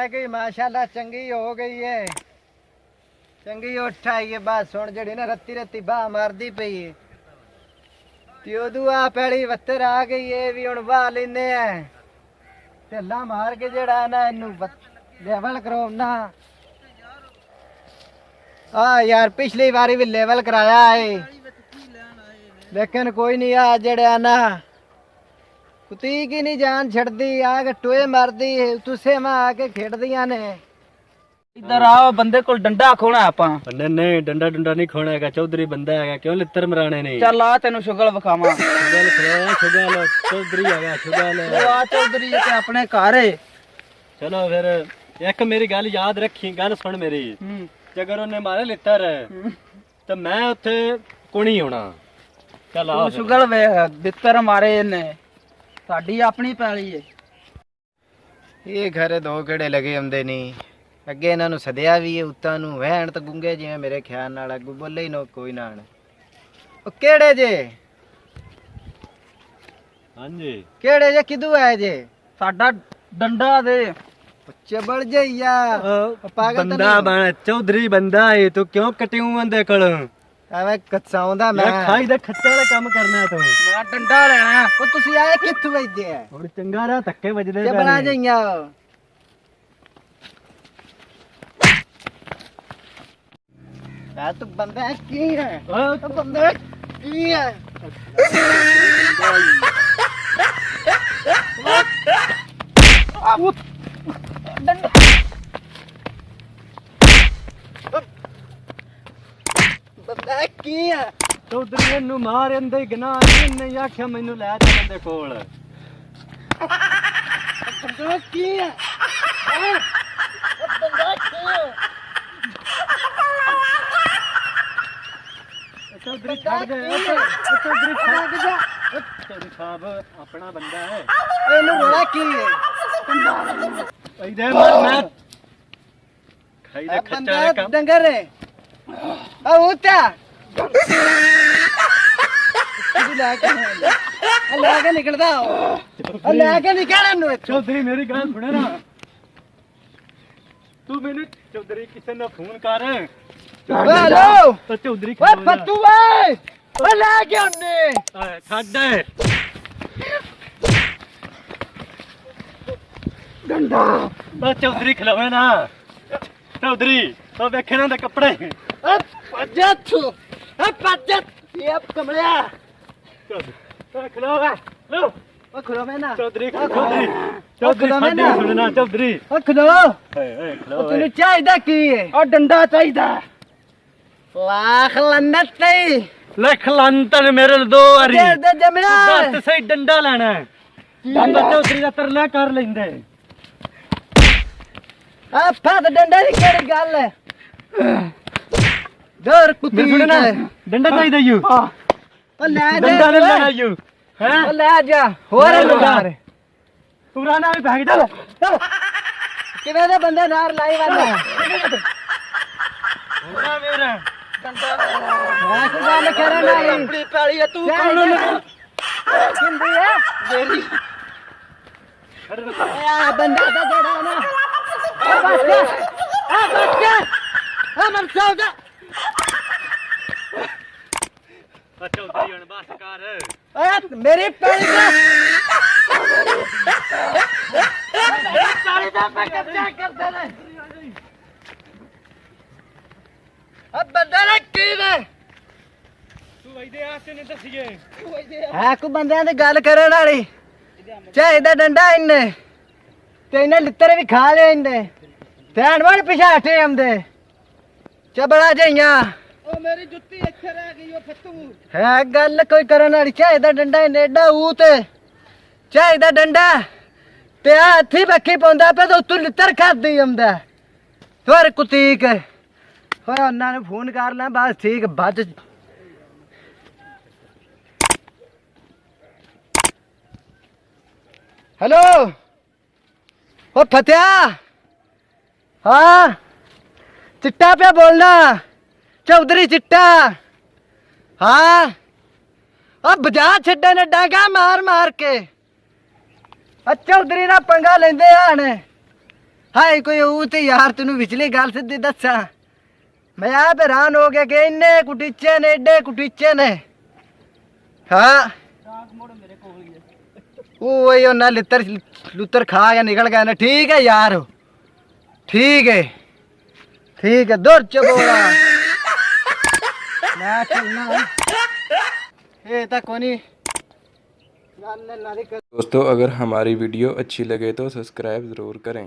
कणक भी माशाल्लाह चंगी हो गई है, चंगी उठ आई है। बस हुण जिहड़ी ना रत्ती रत्ती बाह मारदी पई है ते उदू आ पैली वत्तर आ गई है भी हुण वाह लैंदे आ। ढिल्ला मार के जिहड़ा ना इनू लेवल कराउणा। यार पिछली बारी भी लेवल कराया है लेकिन कोई नहीं। आ जड़े ना कुती की नहीं जान छड़दी, आके टोए मारदी तुसे में आके खेड़दियां ने। इधर आओ, बंदे को डंडा खोना आपा। नहीं डंडा डंडा नहीं खोना है, चौधरी बंदा है, क्यों लित्तर मराने नहीं। चल आ तेन शुगल विखावा। शुगल चौधरी है, शुगल आ चौधरी ते अपने घर है। चलो फिर एक मेरी गल याद रखी, गल सुन मेरी। जगर उन्हें मारे लित्तर तो मैं उत्थे कुणी होना। चल आ शुगल वे दित्तर मारे ने, साडी अपनी पैली है। ये घरे दो गेड़े लगे आंदे नहीं। ਅੱਗੇ ਇਹਨਾਂ ਨੂੰ ਸਦਿਆ ਵੀ ਹੈ ਉੱਤਾਂ ਨੂੰ ਵਹਿਣ ਤਾਂ ਗੁੰਗੇ ਜਿਵੇਂ ਮੇਰੇ ਖਿਆਲ ਨਾਲ ਅੱਗੂ ਬੋਲੇ ਹੀ ਨਾ ਕੋਈ ਨਾ। ਉਹ ਕਿਹੜੇ ਜੇ? ਹਾਂਜੀ ਕਿਹੜੇ ਜੇ? ਕਿਦੋਂ ਆਏ ਜੇ? ਸਾਡਾ ਡੰਡਾ ਦੇ ਚਬਲ ਜਈਆ ਪਾਗਲ ਬੰਦਾ ਬਣ ਚੌਧਰੀ ਬੰਦਾ ਹੈ ਤੂੰ ਕਿਉਂ ਕਟਿਉਂ ਬੰਦੇ ਕੋਲ ਐਵੇਂ ਕਚਾਉਂਦਾ ਮੈਂ ਖਾਈ ਦਾ ਖੱਚਾ ਵਾਲਾ ਕੰਮ ਕਰਨਾ ਤੂੰ। ਮੈਂ ਡੰਡਾ ਲੈਣਾ। ਉਹ ਤੁਸੀਂ ਆਏ ਕਿੱਥੋਂ ਵਜਦੇ ਆ? ਹੁਣ ਚੰਗਾ ਰਾ ਧੱਕੇ ਵੱਜਦੇ ਚਬਲਾ ਜਈਆ। तू बंदा है की है? तो बंदा की है? बंदा की है? चौधरी नू मार अंदे गना नहीं आख्या मैनू लै जा बंदे कोल। बंदा की है? बंदा की है? चौधरी छड़ दे, चौधरी छड़ जा। चौधरी साहब अपना बंदा है। एनू रोला की है? इधर मैं खाई दे खच्चा वाला काम। डंगर है आ उता लेके निकलदा हो, लेके निकल इनू। चौधरी मेरी गल सुने ना, तू मैनू चौधरी किसी ने फोन कर। हेलो तो चौधरी ओए फत्तू ओए ओ ले के उन्ने छड़ डंडा। तो चौधरी खिलावे ना, चौधरी तो देखे ना दे कपड़े। ओ पजत ओ पजत ये कमलिया खिलावे लो। ओ खलो मैं ना चौधरी चौधरी चौधरी साडी सुनना चौधरी। ओ खलो खिलाओ तैनू चाहिदा की है? और डंडा चाहिदा। लाख लन्नत नहीं लख लंतन मेरे दो वारी दे जमना बस सही डंडा लेना है। डंडा चौधरी दा तरला कर लेंदे। आ फत डंडा दी केड़ी गल है? डर कुत्ती सुनना डंडा चाहिदा यू। ओ ले दे डंडा ले लेना यू हैं। ओ ले जा होर लुगार पुराना भी भाग चल। किवे दे बंदे नार लाई वाला होना मेरा रात गल करे ना अपनी पैली है, तू कौन किंदी है मेरी? आ बंदा दा जड़ा ना आ बच्चा हम सौदा चौधरी हुन बस कर। ए मेरी पैली दा पैली दा पे कब्जा कर दे रे। अब बंदा ने की ने तू वैदे आसे ने दसिए है को बंदे दी गल करन वाली। चाहिदा डंडा इन्ने ते इन्ने लित्तर भी खा ले इन्ने ध्यान वाल पिछे हटे आंदे चबड़ा जइया। ओ मेरी जुत्ती इथे रह गई ओ फत्तू है गल कोई करन वाली। चाहिदा डंडा इन्ने एडा ऊ ते चाहिदा डंडा ते हाथी बक्खी पाउंदा पे ते उत्तों लित्तर खादी आंदा। फिर कुतीक होए उन्हां ने फोन कर लै बस ठीक बच। हेलो ओ फतेहा हाँ चिट्टा पे बोलना चौधरी चिट्टा हाँ अब बजा छड्डे ने डांगा मार मार के चौधरी ना पंगा लेंदे आने हाय कोई ਉਹ ਤੇ ਯਾਰ ਤੈਨੂੰ ਵਿਚਲੀ ਗੱਲ ਸਿੱਧੀ ਦੱਸਾਂ ਮੈਂ ਆਪ ਹੈਰਾਨ ਹੋ ਗਿਆ ਕਿ ਇੰਨੇ ਕੁਟੀਚੇ ਨੇ ਏਡੇ ਕੁਟੀਚੇ ਨੇ ਹਾਂ ਉਹ ਇਹ ਨਾ ਲਿੱਤਰ ਲੁੱਤਰ ਖਾ ਕੇ ਨਿਕਲ ਗਏ ਨੇ ਠੀਕ ਹੈ ਯਾਰ ठीक है दूर चबोला मैं चलना ये तक कोनी दोस्तों अगर हमारी वीडियो अच्छी लगे तो सब्सक्राइब ज़रूर करें।